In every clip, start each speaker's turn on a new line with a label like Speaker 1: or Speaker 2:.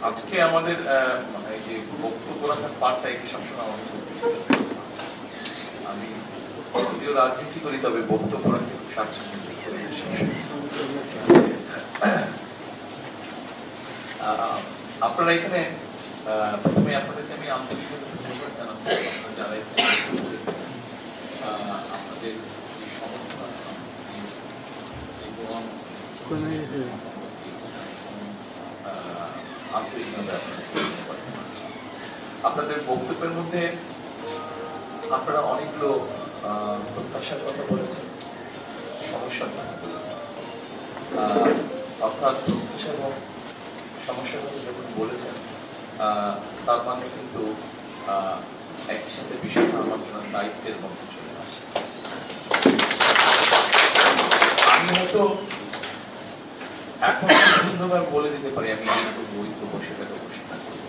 Speaker 1: আজকে আমাদের এই যে বক্তব্য রাখার পাঠটা এটি সবসময় আমাদের আমি যদিও রাজনীতি করি, তবে বক্তব্য রাখতে খুব স্বাচ্ছন্দ্য। আপনারা এখানে প্রথমে আপনাদেরকে আমি আন্তরিকভাবে ধন্যবাদ জানাচ্ছি, আপনারা যারা এখানে আপনাদের সমর্থন এবং আন্তরিকভাবে আপনাদের বক্তব্যের মধ্যে আপনারা অনেকগুলো প্রত্যাশার কথা বলেছেন, সমস্যার কথা বলেছেন। অর্থাৎ প্রত্যাশা এবং সমস্যার কথা যখন বলেছেন, তার মানে কিন্তু একই সাথে বিষয়টা আমার জন্য দায়িত্বের মধ্যে চলে আসে। আমি হয়তো এখন সুন্দরভাবে বলে দিতে পারি আমি এই করবো, ওই করবো, সেটা করবো, সেটা করবো।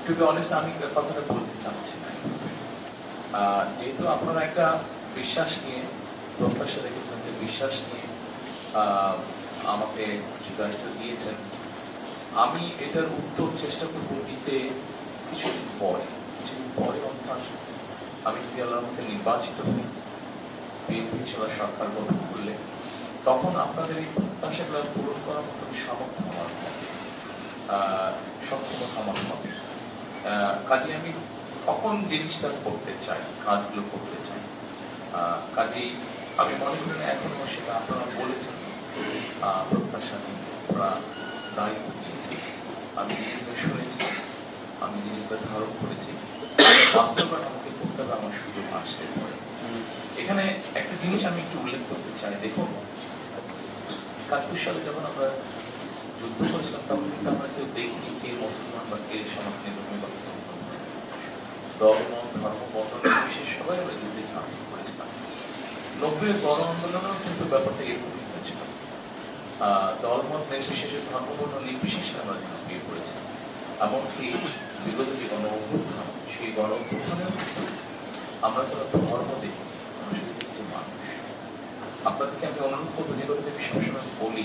Speaker 1: টু বি অনেস্ট, আমি কথাটা বলতে চাচ্ছি না। যেহেতু আপনারা একটা বিশ্বাস নিয়ে, প্রত্যাশা রেখেছেন, যে বিশ্বাস নিয়ে আমাকে কিছু দায়িত্ব দিয়েছেন, আমি এটার উত্তর চেষ্টা করবো দিতে কিছুদিন পরে অর্থাৎ আমি যদি আল্লাহর মধ্যে নির্বাচিত হই, বিএনপি হিসেবে সরকার গঠন করলে, তখন আপনাদের এই প্রত্যাশাগুলো পূরণ করার মতো সামর্থ্য আমার হবে, সক্ষমতা আমার হবে। কাজে আমি তখন জিনিসটা করতে চাই, কাজগুলো করতে চাই। কাজেই আমি মনে করি না এখনো সেটা আপনারা বলেছেন প্রত্যাশা নিয়ে আমরা দায়িত্ব নিয়েছি, আমি জিনিসটা শুনেছি, আমি জিনিসটা ধারণ করেছি, বাস্তবায়ন আমাকে করতে হবে, আমার সুযোগ আসতে পারে। এখানে একটা জিনিস আমি একটু উল্লেখ করতে চাই। দেখুন, ৭১ সালে যখন আমরা যুদ্ধ করেছিলাম, তখন কিন্তু আমরা কেউ দেখিনি কে মুসলমান বা কে সনাতনী ধর্মী বা ধর্ম, বর্ণ নির্বিশেষে সবাই আমরা যুদ্ধে ঝাঁপিয়ে পড়েছিলাম। ৯০-এর গণ আন্দোলনেও কিন্তু ব্যাপারটা এরকম হয়েছিল, দলমত নির্বিশেষে, ধর্ম, বর্ণ নির্বিশেষে আমরা ঝাঁপিয়ে পড়েছিলাম। এমনকি বিগত যে গণ অভ্যুত্থান, সেই গণ অভ্যুত্থানেও আমরা তো ধর্ম দেখি, আমরা শুধু দেখছি মানুষ। আপনাদেরকে আমি অনুরোধ করবো, যে কথাটা আমি সবসময় বলি,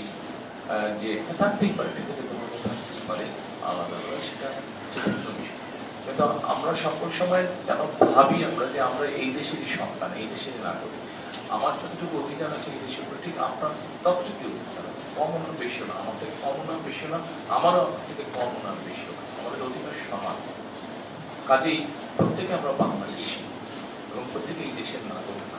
Speaker 1: যে থাকতেই পারে, ঠিক আছে, ধর্ম থাকতেই পারে আলাদা, সেটা বিষয়, কিন্তু আমরা সকল সময় যেন ভাবি আমরা যে আমরা এই দেশেরই সন্তান, এই দেশেরই নাগরিক। আমার যতটুকু অধিকার আছে এই দেশের উপরে, ঠিক আপনার ততটুকু অধিকার আছে, কম না বেশি না, আমার থেকে কম না বেশি না, আমারও থেকে কম না বেশি না, আমাদের অধিকার সমান। কাজেই প্রত্যেকে আমরা বাংলাদেশি এবং প্রত্যেকে এই দেশের নাগরিক।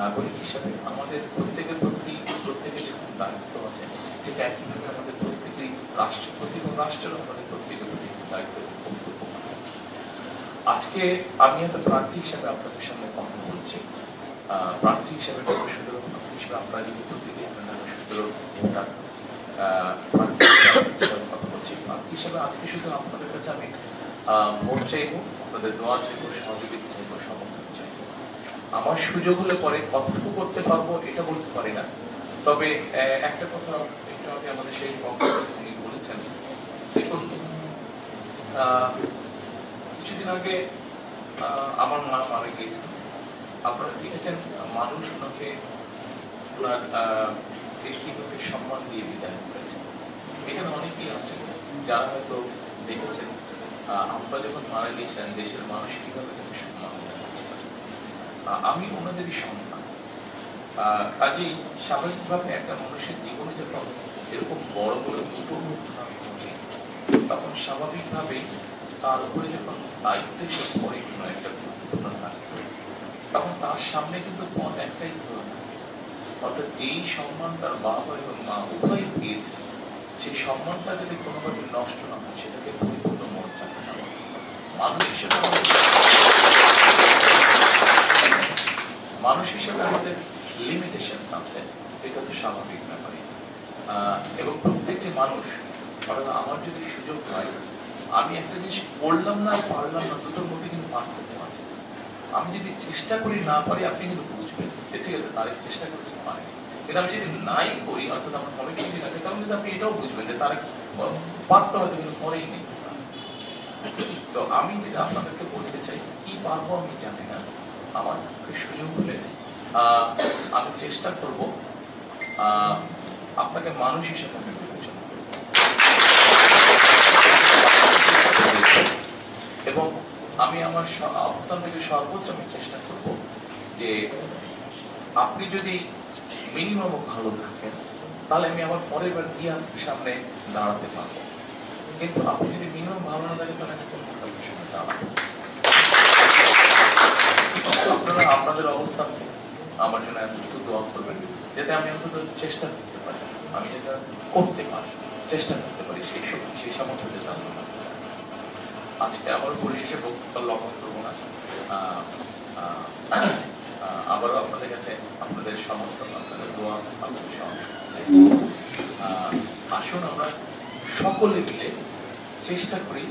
Speaker 1: নাগরিক হিসাবে আমাদের প্রত্যেকের প্রতি প্রত্যেকের যখন দায়িত্ব আছে, ঠিক একইভাবে আমাদের প্রত্যেকেই রাষ্ট্রের প্রতি এবং রাষ্ট্রেরও আমাদের প্রত্যেকের প্রতি দায়িত্ব কর্তব্য আছে। আজকে আমি একটা প্রার্থী হিসাবে আপনাদের সামনে কথা বলছি, প্রার্থী হিসাবে প্রার্থী হিসাবে আপনারা যদি প্রত্যেকে ভোটার কথা বলছি, প্রার্থী হিসাবে আজকে শুধু আপনাদের কাছে আমি ভোট চাইবো, আপনাদের দোয়া চাইবো, সহযোগিতা চাইবো, সমর্থন চাইবো। আমার সুযোগ হলে পরে কতটুকু করতে পারবো এটা বলতে পারি না, তবে একটা কথা একটু আগে আমাদের সেই বক্তব্য উনি বলেছেন। দেখুন, কিছুদিন আগে আমার মা মারা গিয়েছেন। আপনারা দেখেছেন মানুষ ওনাকে ওনার দৃষ্টিভঙ্গির সম্মান দিয়ে বিদায় করেছেন। এখানে অনেকেই আছেন যারা হয়তো দেখেছেন আমরা যখন মারা গিয়েছিলেন, দেশের মানুষ কিভাবে সম্মান দিয়েছিলেন। আমি ওনাদেরই সন্তান। কাজেই স্বাভাবিকভাবে একটা মানুষের জীবনে যখন এরকম বড় বড় উপমুখান ঘটে, তখন স্বাভাবিকভাবে তার উপরে যখন দায়িত্ব এসে পড়ে কোনো একটা গুরুত্বপূর্ণ দায়িত্ব, তখন তার সামনে কিন্তু পথ একটাই ধরুন, অর্থাৎ যেই সম্মান তার বাবা এবং মা উভয় পেয়েছে, সেই সম্মানটা যদি কোনোভাবে নষ্ট না হয়, সেটাকে পরিপূর্ণ মর্যাদা দেওয়া। মানুষ হিসেবে আমাদের লিমিটেশন আছে, এটা তো স্বাভাবিক ব্যাপারই। এবং প্রত্যেক যে মানুষ, অর্থাৎ আমার যদি সুযোগ হয়, আমি একটা জিনিস করলাম না, পারলাম না, দুটোর মধ্যে কিন্তু পার্থক্য আছে। আমি যদি চেষ্টা করি না পারি, আপনি কিন্তু বুঝবেন ঠিক আছে, তার চেষ্টা করতে পারে। কিন্তু আমি যদি নাই করি, অর্থাৎ আমার অনেক কিছু থাকে, তখন কিন্তু আপনি এটাও বুঝবেন যে তারা পারতে হয়তো কিন্তু পরেই নেই। তো আমি যেটা আপনাদেরকে বলতে চাই, কি পারবো আমি জানি না, আমার সুযোগ হলে আমি চেষ্টা করব আপনাকে মানুষ হিসেবে আমি বিবেচনা আমি আমার অবস্থান থেকে সর্বোচ্চ আমি চেষ্টা করব যে আপনি যদি মিনিমাম ভালো থাকেন তাহলে আমি আমার পরের বার গিয়ে আপনার সামনে দাঁড়াতে পারবো, কিন্তু আপনি যদি মিনিমাম ভালো না থাকেন তাহলে আমি কোনো সামনে দাঁড়াবো। আপনারা আপনাদের অবস্থান থেকে আমার জন্য এত দোয়া করবেন যাতে আমি অন্তত চেষ্টা করতে পারি, আমি যেটা করতে পারি চেষ্টা করতে পারি সেই সামর্থ্য যেটা আজকে আবার পরিশেষে বক্তব্য লঙ্ঘন করবো না। আবারও আপনাদের কাছে আপনাদের সমর্থন, আপনাদের দোয়া, আপনাদের আসুন আমরা সকলে মিলে চেষ্টা করি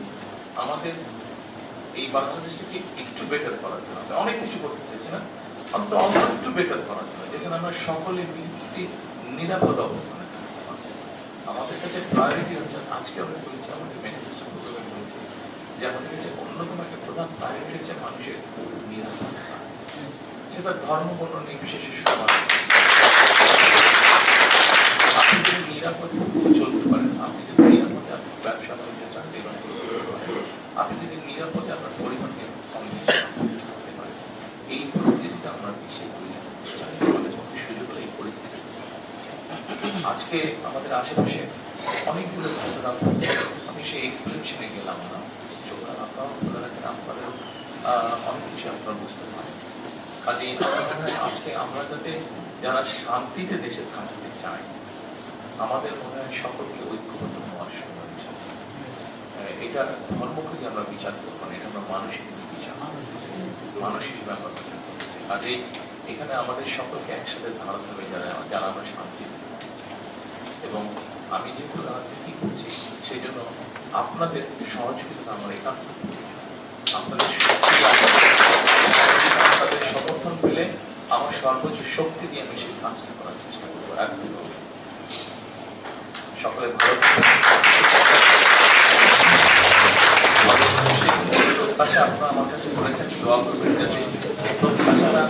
Speaker 1: আমাদের এই বাংলাদেশটাকে একটু বেটার করার জন্য। অনেক কিছু করতে চাইছি না, অন্তত অল্প একটু বেটার করার জন্য, যেখানে আমরা সকলে মিলে একটি নিরাপদ অবস্থানে থাকতে পারি। আমাদের কাছে প্রায়োরিটি হচ্ছে, আজকে আমরা বলেছি আমাদের ম্যানিফেস্টো বলেছি যে আমাদের কাছে অন্যতম একটা প্রধান প্রায়োরিটি হচ্ছে মানুষের নিরাপত্তা, সেটা ধর্ম বর্ণ নির্বিশেষে সমান। আপনি যদি নিরাপদে চলতে পারেন, আপনি যদি নিরাপদে আপনার ব্যবসা বাণিজ্য চাকরি বাকরি করতে পারেন, আপনি যদি নিরাপদে আপনার পরিবারকে থাকতে পারেন, এই পরিস্থিতিতে আমরা বিশ্বে চাই আমাদের মধ্যে সুযোগ হলে এই পরিস্থিতি। আজকে আমাদের আশেপাশে অনেকগুলো ঘটনা ঘটছে, আমি সেই এক্সপ্লেনেশনে গেলাম না, চোখের আপনারা খুলে রাখেন, আপনাদের অনেক কিছু আপনারা বুঝতে পারেন। কাজে আজকে আমরা যাতে যারা শান্তিতে দেশে থাকতে চাই, আমাদের মনে হয় সকলকে ঐক্যবদ্ধ হওয়ার সময় এসেছে। এটা ধর্মকে যে আমরা বিচার করবো না, এটা আমরা মানসিক বিচার, মানসিক ব্যাপার বিচার করতে চাই। কাজে এখানে আমাদের সকলকে একসাথে দাঁড়াতে হবে যারা আমরা শান্তিতে থাকতে চাই। এবং আমি যেহেতু রাজনীতি করছি সেই জন্য আপনাদের সহযোগিতা আমার একান্ত, আপনাদের সমর্থন পেলে আমার সর্বোচ্চ শক্তি দিয়ে আমি সেই কাজটা করার চেষ্টা করবো। সকলে ভালো প্রত্যাশা আপনারা আমার কাছে বলেছেন, দোয়া করবেন যাতে প্রত্যাশাটা